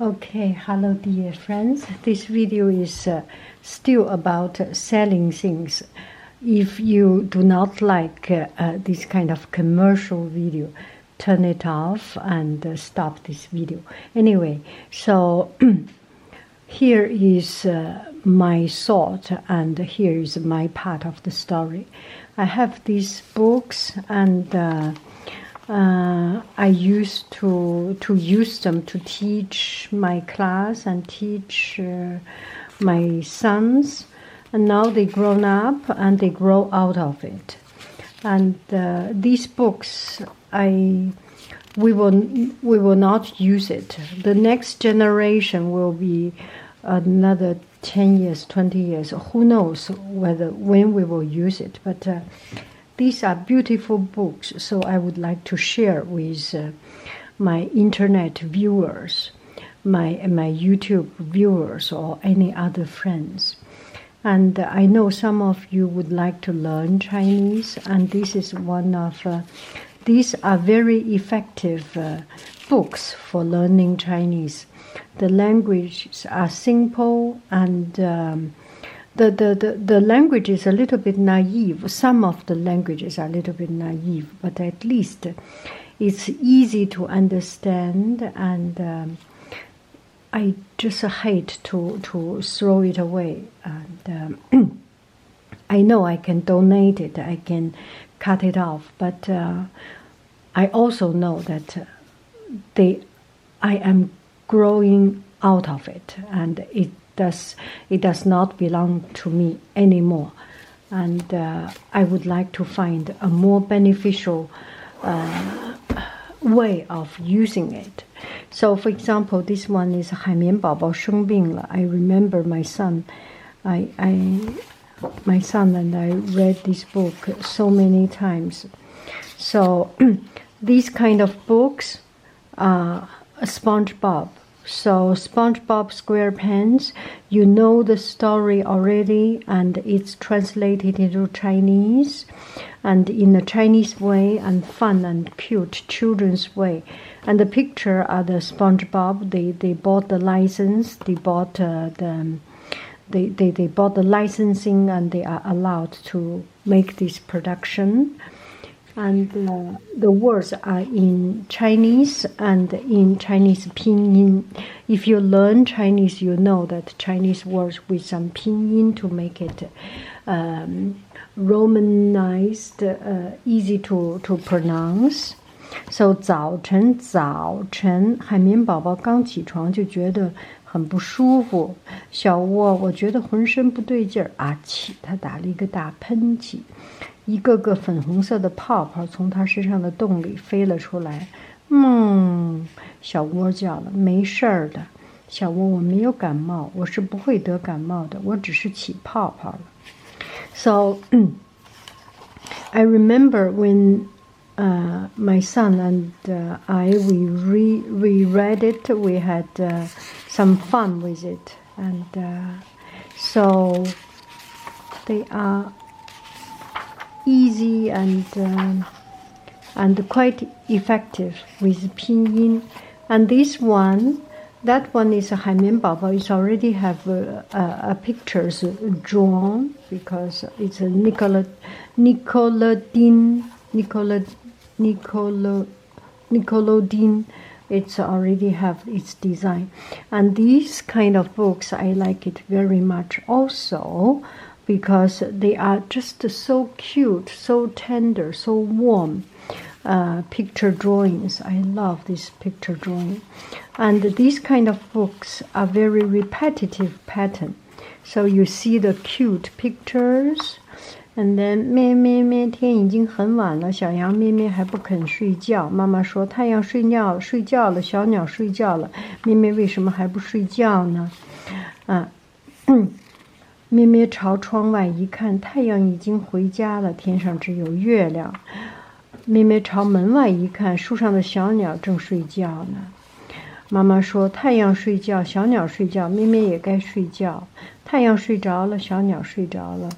Okay, hello dear friends. This video is still about selling things. If you do not like this kind of commercial video, turn it off and stop this video. Anyway, so here is my thought and here is my part of the story. I have these books and I used to use them to teach my class and teach my sons, and now they grown up and they grow out of it. And these books, we will not use it. The next generation will be another 10 years, 20 years. Who knows when we will use it? But these are beautiful books, so I would like to share with my internet viewers, my YouTube viewers, or any other friends. And I know some of you would like to learn Chinese, and this is one of these are very effective books for learning Chinese. The languages are simple and the language is a little bit naive. Some of the languages are a little bit naive, but at least it's easy to understand, and I just hate to throw it away. And I know I can donate it, I can cut it off, but I also know that I am growing out of it, and it does not belong to me anymore, and I would like to find a more beneficial way of using it. So, for example, this one is 海绵宝宝生病了. I remember my son, my son and I read this book so many times. So, these kind of books are SpongeBob. So SpongeBob SquarePants, you know the story already, and it's translated into Chinese, and in a Chinese way, and fun and cute children's way. And the picture are the SpongeBob. They bought the license. They bought they bought the licensing, and they are allowed to make this production. And the words are in Chinese and in Chinese pinyin. If you learn Chinese, you know that Chinese words with some pinyin to make it Romanized, easy to pronounce. So 早晨，海绵宝宝刚起床就觉得很不舒服。小窝，我觉得浑身不对劲儿，他打了一个大喷嚏。一个个粉红色的泡泡从他身上的洞里飞了出来。小窝叫了，没事儿的，小窝，我没有感冒，我是不会得感冒的，我只是起泡泡了。So I remember when my son and we read it, we had some fun with it, and so they are easy and quite effective with pinyin. And this one, that one is a 海绵宝宝. It's already have pictures drawn because it's a Nickelodeon. It's already have its design. And these kind of books, I like it very much also, because they are just so cute, so tender, so warm. Picture drawings. I love this picture drawing. And these kind of books are very repetitive pattern. So you see the cute pictures, and then 咩，天已经很晚了，小羊咩还不肯睡觉。妈妈说太阳睡觉了，小鸟睡觉了，咩为什么还不睡觉呢？咩朝窗外一看，太阳已经回家了，天上只有月亮。咩朝门外一看，树上的小鸟正睡觉呢。妈妈说太阳睡觉，小鸟睡觉，咩也该睡觉。太阳睡着了，小鸟睡着了，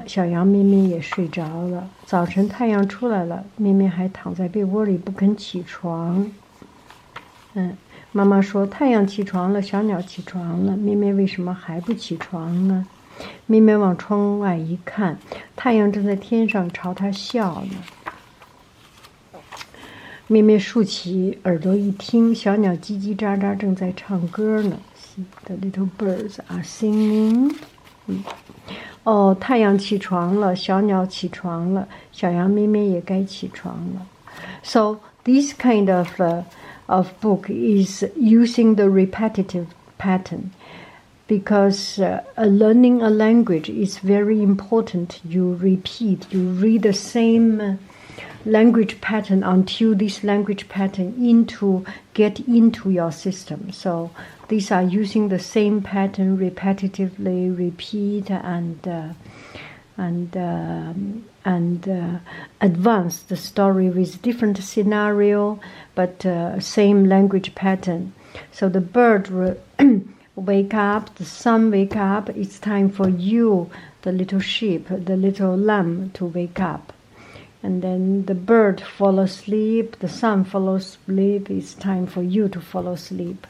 小羊咩也睡着了。早晨太阳出来了，咩还躺在被窝里不肯起床。妈妈说：“太阳起床了，小鸟起床了，咩咩为什么还不起床呢？”咩咩往窗外一看，太阳正在天上朝他笑呢。咩咩竖起耳朵一听，小鸟叽叽喳喳正在唱歌呢。The little birds are singing. 哦，太阳起床了，小鸟起床了，小羊咩咩也该起床了。So this kind of book is using the repetitive pattern, because learning a language is very important. You repeat, you read the same language pattern until this language pattern get into your system. So these are using the same pattern repetitively, repeat and advance the story with different scenario, but same language pattern. So the bird wake up, the sun wake up. It's time for you, the little sheep, the little lamb, to wake up. And then the bird fall asleep, the sun follows asleep. It's time for you to follow asleep.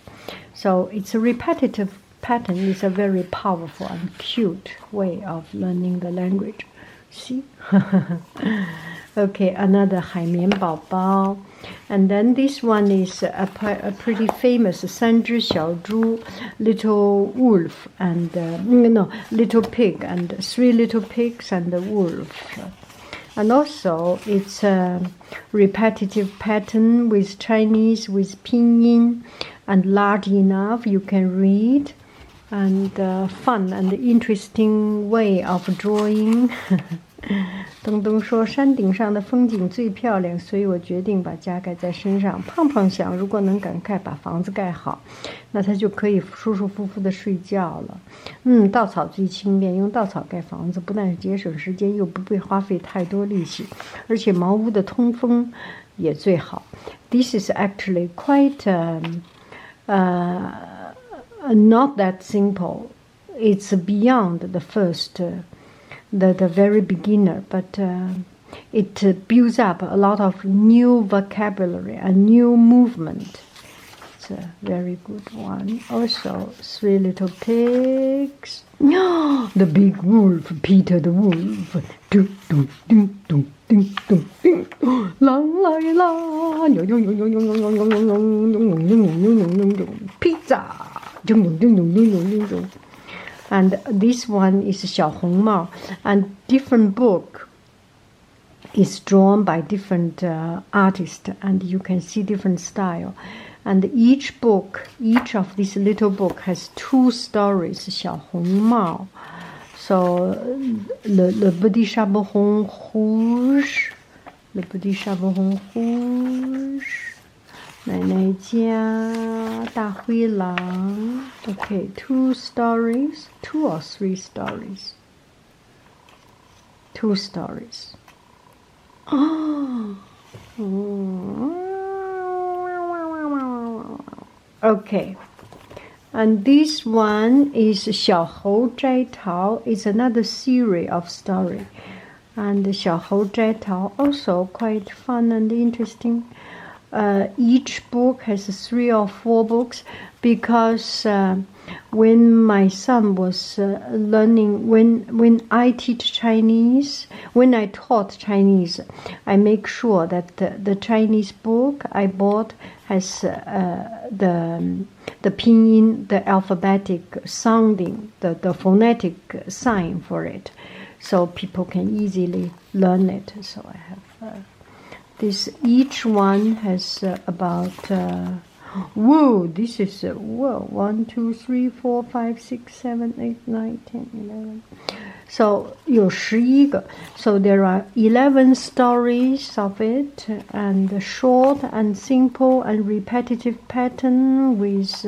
So it's a repetitive pattern. It's a very powerful and cute way of learning the language. See? Okay, another 海绵宝宝. And then this one is a pretty famous 三只小猪, little wolf and little pig, and 3 little pigs and the wolf. And also it's a repetitive pattern with Chinese, with pinyin, and large enough you can read, and fun and interesting way of drawing. 东东说山顶上的风景最漂亮，所以我决定把家盖在身上。胖胖想，如果能赶快把房子盖好，那他就可以舒舒服服的睡觉了。稻草最轻便，用稻草盖房子不但是节省时间，又不会花费太多力气，而且茅屋的通风也最好。This is actually quite not that simple. It's beyond the first, the very beginner, but it builds up a lot of new vocabulary and new movement. It's a very good one. Also, 3 little pigs. The big wolf, Peter the wolf. 狼来啦！ Pizza! And this one is 小红帽, and different book is drawn by different artists, and you can see different style. And each of these little book has 2 stories. 小红帽, so le petit chaperon rouge, le petit chaperon rouge. 奶奶家大灰狼. Okay, 2 stories, 2 or 3 stories. 2 stories. Okay, and this one is 小猴摘桃. It's another series of story, and 小猴摘桃 also quite fun and interesting. Each book has 3 or 4 books, because when my son was learning, when I teach Chinese, when I taught Chinese, I make sure that the Chinese book I bought has the pinyin, the alphabetic sounding, the phonetic sign for it, so people can easily learn it. So I have this. Each one has about this is 1, 2, 3, 4, 5, 6, 7, 8, 9, 10, 11. So 有11个. So there are 11 stories of it, and short and simple and repetitive pattern with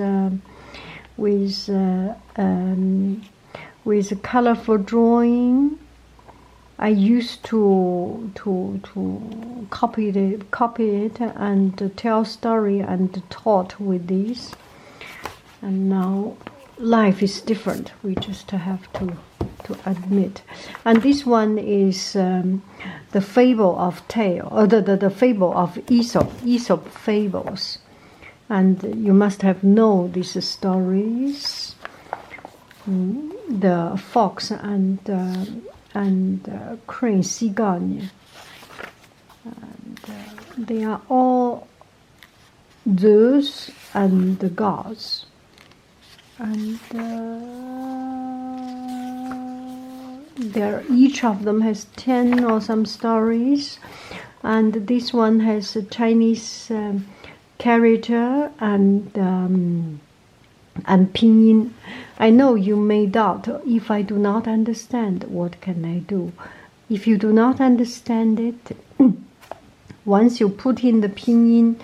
colorful drawing. I used to copy it and tell story and taught with this. And now life is different. We just have to admit. And this one is the fable of tale, or the fable of Aesop fables. and you must have known these stories. The fox and crane, cigogne, and they are all Zeus and the gods, and each of them has 10 or some stories, and this one has a Chinese character and pinyin. I know you may doubt, if I do not understand, what can I do? If you do not understand it, once you put in the pinyin,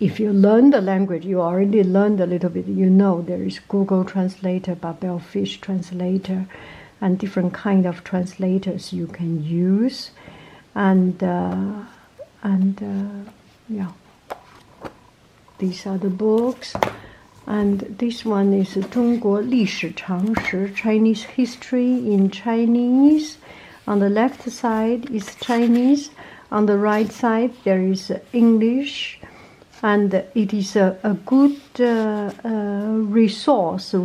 if you learn the language, you already learned a little bit, you know there is Google Translator, Babel Fish Translator, and different kind of translators you can use. And yeah, these are the books. And this one is 中国历史常识, Chinese history in Chinese. On the left side is Chinese. On the right side there is English. And it is a good resource and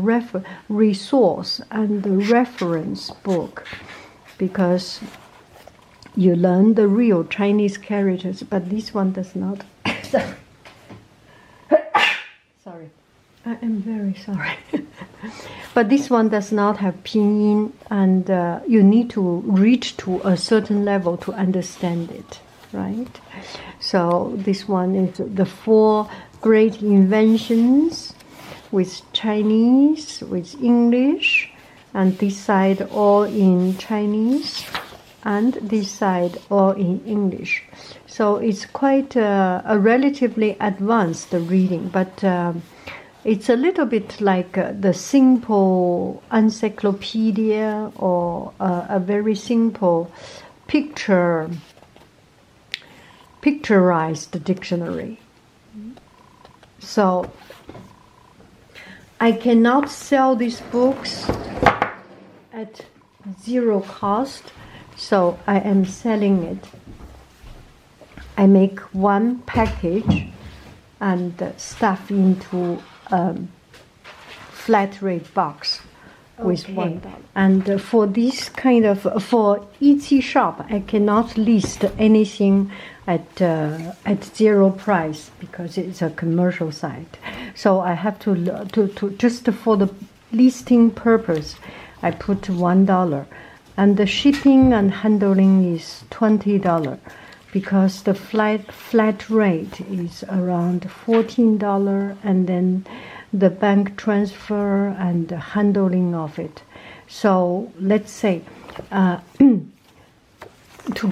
reference book, because you learn the real Chinese characters, but this one does not. Sorry. I am very sorry. But this one does not have pinyin, and you need to reach to a certain level to understand it, right? So this one is the 4 great inventions with Chinese, with English, and this side all in Chinese, and this side all in English. So it's quite a relatively advanced reading, but it's a little bit like the simple encyclopedia or a very simple picturized dictionary. So I cannot sell these books at 0 cost, so I am selling it. I make 1 package and stuff into flat rate box with $1. And for this kind of, for Etsy shop, I cannot list anything at 0 price because it's a commercial site. So I have to just for the listing purpose, I put $1, and the shipping and handling is $20. Because the flat rate is around $14, and then the bank transfer and the handling of it. So let's say to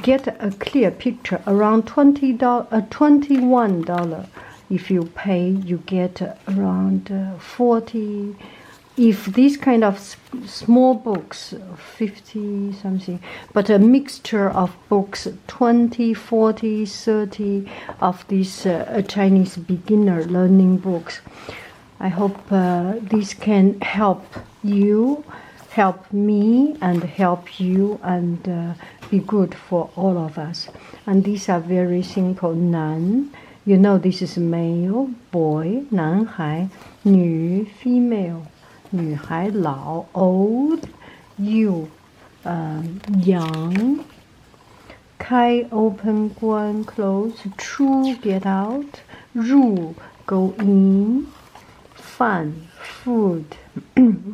get a clear picture, around $21. If you pay, you get around 40. If this kind of small books, 50 something, but a mixture of books, 20, 40, 30 of these Chinese beginner learning books. I hope this can help you, help me, and help you, and be good for all of us. And these are very simple. 男, you know this is male, boy, 男孩, 女, female. 女孩老 old, you young, 开 open 关 close, 出 get out, 入 go in, 饭 food,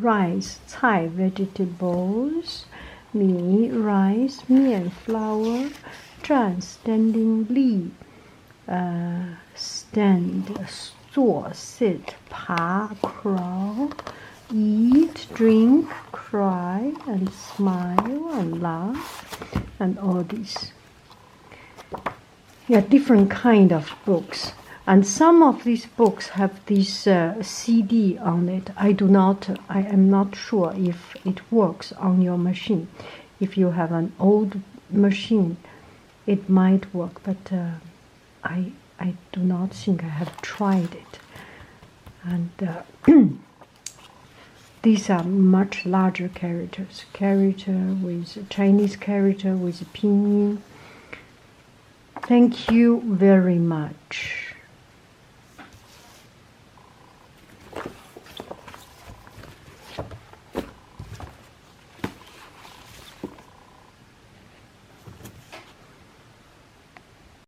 rice 菜 vegetables, 米 rice, 面 flour, 站 standing, 立 stand, 坐 sit, 爬 crawl, eat, drink, cry, and smile, and laugh, and all these. Yeah, different kind of books. And some of these books have this CD on it. I am not sure if it works on your machine. If you have an old machine, it might work, but I do not think I have tried it. And these are much larger characters. Chinese character with pinyin. Thank you very much.